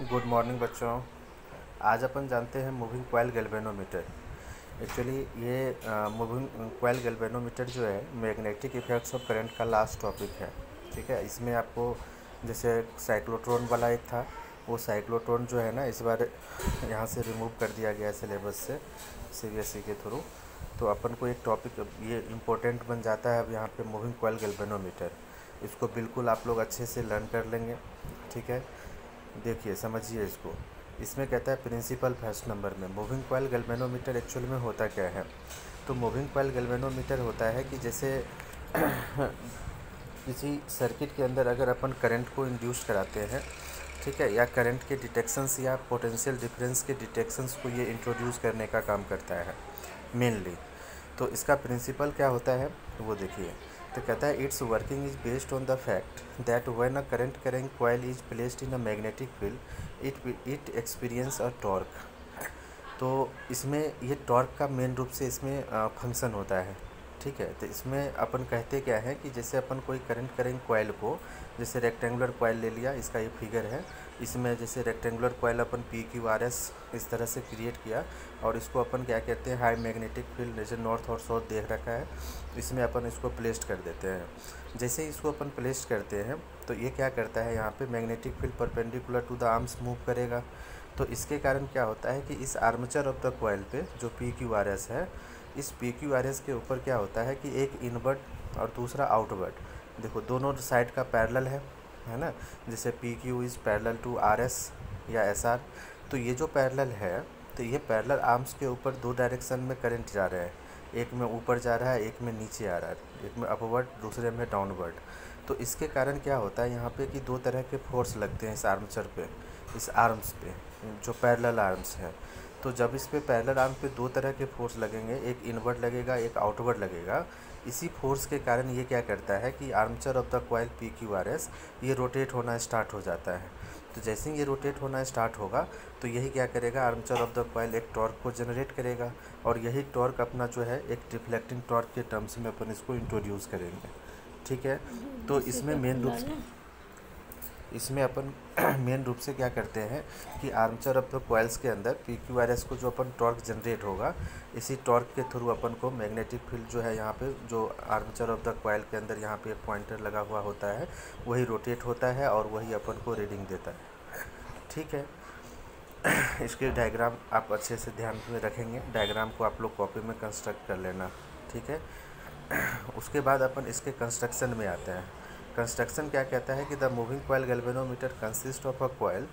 Good morning बच्चों। आज अपन जानते हैं मूविंग कॉइल गैल्वेनोमीटर। एक्चुअली ये मूविंग कॉइल गैल्वेनोमीटर जो है मैग्नेटिक इफेक्ट्स ऑफ करंट का लास्ट टॉपिक है। ठीक है, इसमें आपको जैसे साइक्लोट्रॉन वाला एक था, वो साइक्लोट्रॉन जो है ना इस बार यहाँ से रिमूव कर दिया गया है सिलेबस से सीबीएसई के थ्रू। तो अपन को एक टॉपिक ये इम्पोर्टेंट बन जाता है अब यहाँ पे मूविंग कॉइल गैल्वेनोमीटर। इसको बिल्कुल आप लोग अच्छे से लर्न कर लेंगे। ठीक है, देखिए समझिए इसको। इसमें कहता है प्रिंसिपल फर्स्ट नंबर में मूविंग कॉइल गैल्वेनोमीटर एक्चुअल में होता क्या है। तो मूविंग कॉइल गैल्वेनोमीटर होता है कि जैसे किसी सर्किट के अंदर अगर अपन करंट को इंड्यूस कराते हैं, ठीक है, या करंट के डिटेक्शंस या पोटेंशियल डिफरेंस के डिटेक्शंस को ये इंट्रोड्यूस करने का काम करता है मेनली। तो इसका प्रिंसिपल क्या होता है वो देखिए। तो कहता है it's working is based on the fact that when a current carrying coil is placed in a magnetic field it experience a torque. तो इसमें ये टॉर्क का मेन रूप से इसमें फंक्शन होता है। ठीक है, तो इसमें अपन कहते क्या है कि जैसे अपन कोई करंट करेंगे कॉइल को, जैसे रेक्टेंगुलर कॉइल ले लिया, इसका ये फिगर है। इसमें जैसे रेक्टेंगुलर कॉइल अपन पी क्यू आर एस इस तरह से क्रिएट किया और इसको अपन क्या कहते हैं हाई मैग्नेटिक फील्ड जैसे नॉर्थ और साउथ देख रखा है, इसमें अपन इसको प्लेस्ड कर देते हैं। जैसे ही इसको अपन प्लेस्ड करते हैं तो ये क्या करता है, यहाँ पे magnetic field perpendicular to the arms move करेगा। तो इसके कारण क्या होता है कि इस आर्मेचर ऑफ द कॉइल पे जो पी क्यू आर एस है, इस पी क्यू आर एस के ऊपर क्या होता है कि एक इनवर्ट और दूसरा आउटवर्ट, देखो दोनों साइड का पैरेलल है ना। जैसे P Q is parallel to R S या एस आर। तो ये जो पैरेलल है, तो ये पैरेलल आर्म्स के ऊपर दो डायरेक्शन में करंट जा रहे हैं, एक में ऊपर जा रहा है, एक में नीचे आ रहा है, एक में अपवर्ड दूसरे में डाउनवर्ड। तो इसके कारण क्या होता है यहाँ पे कि दो तरह के फोर्स लगते हैं इस आर्मचर पे, इस आर्म्स पे जो पैरेलल आर्म्स हैं। तो जब इस पे पैरेलल आर्म पे दो तरह के फोर्स लगेंगे, एक इनवर्ड लगेगा एक आउटवर्ड लगेगा। इसी फोर्स के कारण ये क्या करता है कि armature of the coil P Q R S ये रोटेट होना स्टार्ट हो जाता है। तो जैसे ही ये रोटेट होना स्टार्ट होगा तो यही क्या करेगा, आर्मचर ऑफ द कॉइल एक टॉर्क को जनरेट करेगा और यही टॉर्क अपना जो है एक रिफ्लेक्टिंग टॉर्क के टर्म्स में अपन इसको इंट्रोड्यूस करेंगे। ठीक है, तो इसमें मेन रूप से इसमें अपन मेन रूप से क्या करते हैं कि आर्मचर ऑफ द कॉइल्स के अंदर पी क्यू आर एस को जो अपन टॉर्क जनरेट होगा, इसी टॉर्क के थ्रू अपन को मैग्नेटिक फील्ड जो है यहाँ पे जो आर्मचर ऑफ द कॉइल के अंदर यहाँ पे एक पॉइंटर लगा हुआ होता है, वही रोटेट होता है और वही अपन को रीडिंग देता है। ठीक है, इसके डायग्राम आप अच्छे से ध्यान में रखेंगे, डायग्राम को आप लोग कॉपी में कंस्ट्रक्ट कर लेना। ठीक है, उसके बाद अपन इसके कंस्ट्रक्शन में आते हैं। कंस्ट्रक्शन क्या कहता है कि the moving coil galvanometer consist of a coil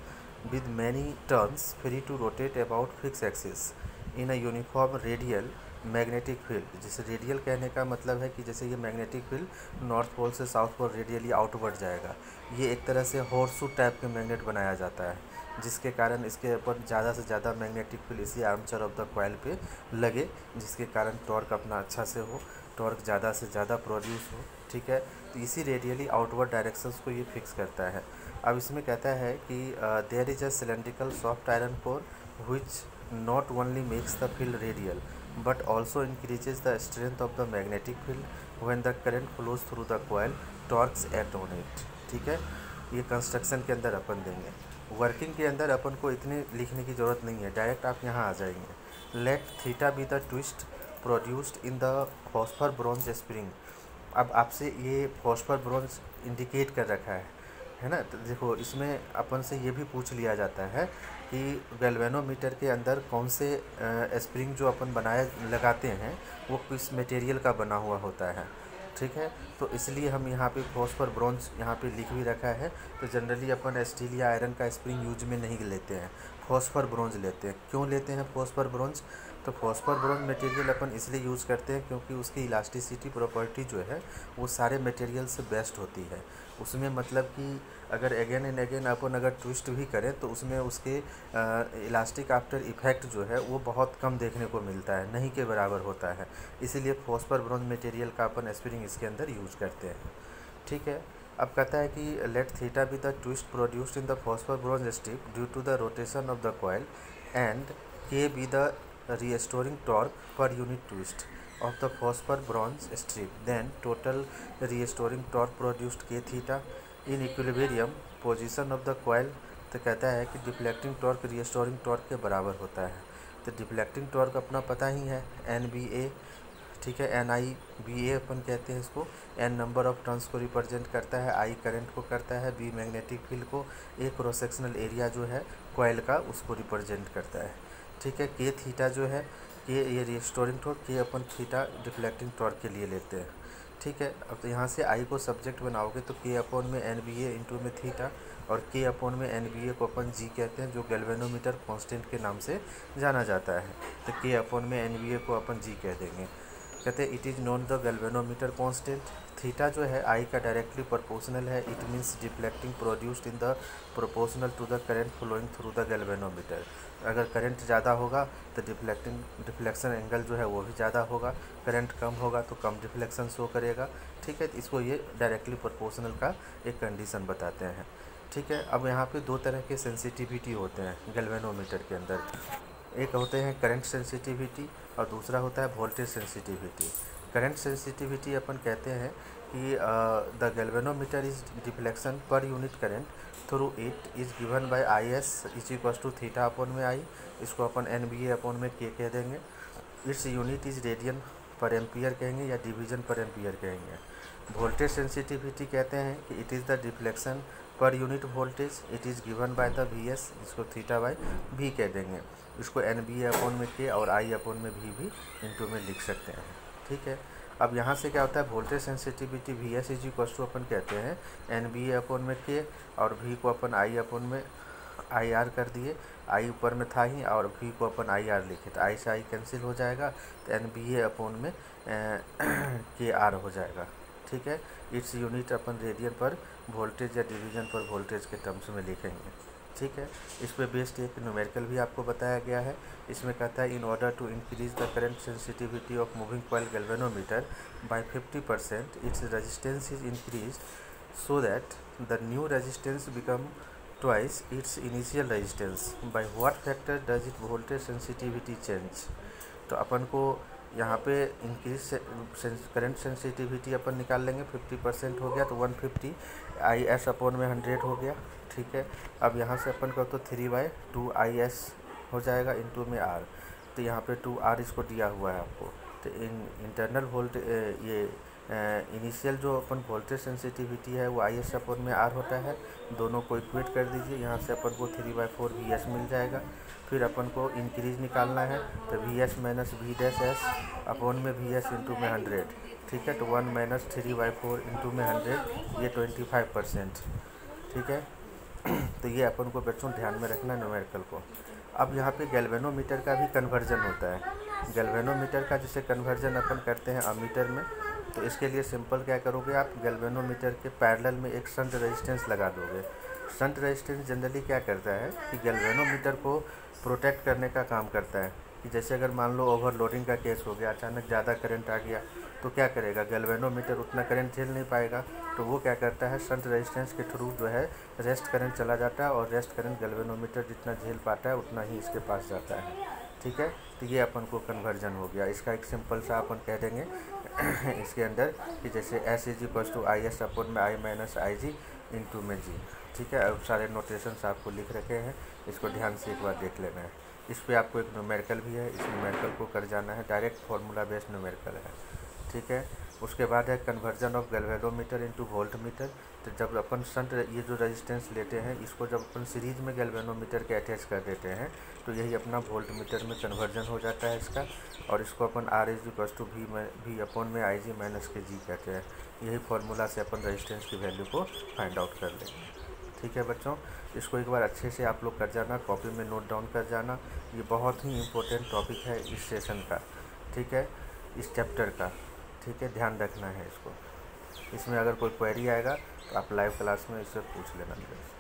with many turns free to rotate about fix axis in a uniform radial magnetic field. जैसे रेडियल कहने का मतलब है कि जैसे ये मैग्नेटिक फील्ड नॉर्थ पोल से साउथ पोल रेडियली आउटवर्ड जाएगा। ये एक तरह से हॉर्सू टाइप के मैग्नेट बनाया जाता है, जिसके कारण इसके ऊपर ज़्यादा से ज़्यादा मैग्नेटिक फील्ड इसी आर्मचर ऑफ द कॉइल पे लगे, जिसके कारण टॉर्क अपना अच्छा से हो, टॉर्क ज़्यादा से ज़्यादा प्रोड्यूस हो। ठीक है, तो इसी रेडियली आउटवर्ड डायरेक्शंस को ये फिक्स करता है। अब इसमें कहता है कि there is a cylindrical soft iron core which not only makes the field radial but also increases the strength of the magnetic field when the current flows through the coil torques act on it. ठीक है, ये construction के अंदर अपन देंगे। Working के अंदर अपन को इतनी लिखने की ज़रूरत नहीं है, डायरेक्ट आप यहाँ आ जाएंगे। Late theta be the twist produced in the phosphor bronze spring. अब आपसे ये फॉस्फर ब्रॉन्ज इंडिकेट कर रखा है ना। तो देखो इसमें अपन से ये भी पूछ लिया जाता है कि गैल्वेनोमीटर के अंदर कौन से स्प्रिंग जो अपन बनाए लगाते हैं वो किस मटेरियल का बना हुआ होता है। ठीक है, तो इसलिए हम यहाँ पे फॉस्फर ब्रॉन्ज यहाँ पे लिख भी रखा है। तो जनरली अपन स्टील या आयरन का स्प्रिंग यूज में नहीं लेते हैं, फॉस्फर ब्रॉन्ज लेते हैं। क्यों लेते हैं फॉस्फर ब्रॉन्ज? तो फॉस्फर ब्रॉन्ज मटेरियल अपन इसलिए यूज़ करते हैं क्योंकि उसकी इलास्टिसिटी प्रॉपर्टी जो है वो सारे मटेरियल से बेस्ट होती है। उसमें मतलब कि अगर अगेन एंड अगेन अपन अगर ट्विस्ट भी करें तो उसमें उसके इलास्टिक आफ्टर इफेक्ट जो है वो बहुत कम देखने को मिलता है, नहीं के बराबर होता है। इसीलिए फॉस्फर ब्रॉन्ज मटेरियल का अपन स्प्रिंग इसके अंदर यूज करते हैं। ठीक है, अब कहता है कि let theta be the twist produced in the phosphor bronze strip due to the rotation of the coil and K be the restoring torque per unit twist of the phosphor bronze strip, then total restoring torque produced k theta in equilibrium position of the coil तो कहता है कि deflecting torque restoring torque के बराबर होता है। तो deflecting torque अपना पता ही है NBA, ठीक है, NIBA अपन कहते हैं इसको। N नंबर ऑफ टर्न्स को रिप्रेजेंट करता है, I करंट को करता है, B मैग्नेटिक फील्ड को, A क्रॉस सेक्शनल एरिया जो है कॉइल का उसको रिप्रेजेंट करता है, ठीक है। K थीटा जो है, K ये रिस्टोरिंग टॉर्क, K अपन थीटा डिफ्लेक्टिंग टॉर्क के लिए लेते हैं, ठीक है। अब तो यहाँ से I को सब्जेक्ट बनाओगे तो K अपॉन में NBA इंटू में थीटा, और K अपॉन में NBA को अपन G कहते हैं, जो गैल्वेनोमीटर कांस्टेंट के नाम से जाना जाता है। तो K अपॉन में NBA को अपन G कह देंगे। कहते हैं it is known the galvanometer constant. Theta जो है I का डायरेक्टली प्रोपोर्शनल है, it means deflecting produced in the proportional to the current flowing through the galvanometer. अगर करंट ज़्यादा होगा तो डिफ्लेक्शन एंगल जो है वो भी ज़्यादा होगा, करंट कम होगा तो कम डिफ्लेक्शन शो करेगा, ठीक है। तो इसको ये डायरेक्टली प्रोपोर्शनल का एक कंडीशन बताते हैं, ठीक है। अब यहाँ पे दो तरह के सेंसिटिविटी होते हैं गैल्वेनोमीटर के अंदर, एक होते हैं करंट सेंसिटिविटी और दूसरा होता है वोल्टेज सेंसिटिविटी। करंट सेंसिटिविटी अपन कहते हैं कि the galvanometer is deflection per unit current through it is given by IS is equal to theta upon में I, इसको अपन NBA अपॉन में K कह देंगे। It's unit is radian per ampere कहेंगे या डिवीजन पर एम्पियर कहेंगे। वोल्टेज सेंसिटिविटी कहते हैं कि it is the deflection per unit voltage, it is given by the VS, इसको थीटा बाय V कह देंगे। इसको NBA अपॉन में K और I अपॉन में V भी इंटू में लिख सकते हैं, ठीक है। अब यहाँ से क्या होता है, voltage sensitivity VS is equal to अपन कहते हैं NBA अपॉन में K, और V को अपन I अपॉन में IR कर दिए। I ऊपर में था ही और V को अपन IR लिखे, तो I से I कैंसिल हो जाएगा, तो NBA अपॉन में KR हो जाएगा, ठीक है। इट्स यूनिट अपन रेडियन पर वोल्टेज या डिवीजन पर वोल्टेज के टर्म्स में लिखेंगे, ठीक है। इस पर बेस्ड एक न्यूमेरिकल भी आपको बताया गया है। इसमें कहता है in order to increase the current sensitivity of moving coil galvanometer by 50% it's resistance is increase so that the new resistance become twice it's initial resistance. By what factor does it voltage sensitivity change. तो अपन को यहाँ पे increase current sensitivity अपन निकाल लेंगे, 50% हो गया तो 150 IS अपॉन में 100 हो गया, ठीक है। अब यहाँ से अपन को तो 3/2 IS हो जाएगा इंटू में R, तो यहाँ पे 2R इसको दिया हुआ है आपको। तो इंटरनल ये इनिशियल जो अपन वोल्टेज सेंसिटिविटी है वो IS अपॉन में R होता है, दोनों को इक्वेट कर दीजिए। यहाँ से अपन को 3/4 VS मिल जाएगा। फिर अपन को इंक्रीज निकालना है, तो VS माइनस V' अपॉन में VS इंटू में 100, ठीक है। तो 1 माइनस 3/4 इंटू में 100, ये 25%, ठीक है। तो ये अपन को बच्चों ध्यान में रखना है न्यूमेरिकल को। अब यहाँ पे गैल्वेनोमीटर का भी कन्वर्जन होता है। गैल्वेनोमीटर का जैसे कन्वर्जन अपन करते हैं अमीटर में, तो इसके लिए सिंपल क्या करोगे आप, गैल्वेनोमीटर के पैरेलल में एक शंट रेजिस्टेंस लगा दोगे। शंट रेजिस्टेंस जनरली क्या करता है कि गैल्वेनोमीटर को प्रोटेक्ट करने का काम करता है। कि जैसे अगर मान लो ओवरलोडिंग का केस हो गया, अचानक ज़्यादा करंट आ गया, तो क्या करेगा, गैल्वेनोमीटर उतना करंट झेल नहीं पाएगा, तो वो क्या करता है शंट रेजिस्टेंस के थ्रू जो है रेस्ट करंट चला जाता है, और रेस्ट करंट गैल्वेनोमीटर जितना झेल पाता है उतना ही इसके पास जाता है, ठीक है। तो ये अपन को कन्वर्जन हो गया। इसका एक सिंपल सा अपन कह देंगे इसके अंदर कि जैसे S is equal to IS upon में I माइनस IG इंटू में G, ठीक है। अब सारे नोटेशंस आपको लिख रखे हैं, इसको ध्यान से एक बार देख लेना है। इस पर आपको एक न्यूमेरिकल भी है, इस न्यूमेरिकल को कर जाना है, डायरेक्ट फार्मूला बेस्ड न्यूमेरिकल है, ठीक है। उसके बाद है conversion of galvanometer into voltmeter. तो जब अपन शंट ये जो रेजिस्टेंस लेते हैं, इसको जब अपन सीरीज में गैल्वेनोमीटर के अटैच कर देते हैं, तो यही अपना वोल्टमीटर में कन्वर्जन हो जाता है इसका, और इसको अपन R is equal to V upon में IG माइनस के G कहते हैं। यही फार्मूला से अपन रेजिस्टेंस की वैल्यू को फाइंड आउट कर लेंगे, ठीक है बच्चों। इसको एक बार अच्छे से आप लोग कर जाना, कॉपी में नोट डाउन कर जाना। ये बहुत ही इम्पोर्टेंट टॉपिक है इस सेशन का, ठीक है, इस चैप्टर का, ठीक है, ध्यान रखना है इसको। इसमें अगर कोई क्वेरी आएगा तो आप लाइव क्लास में इससे पूछ लेना मेरे से।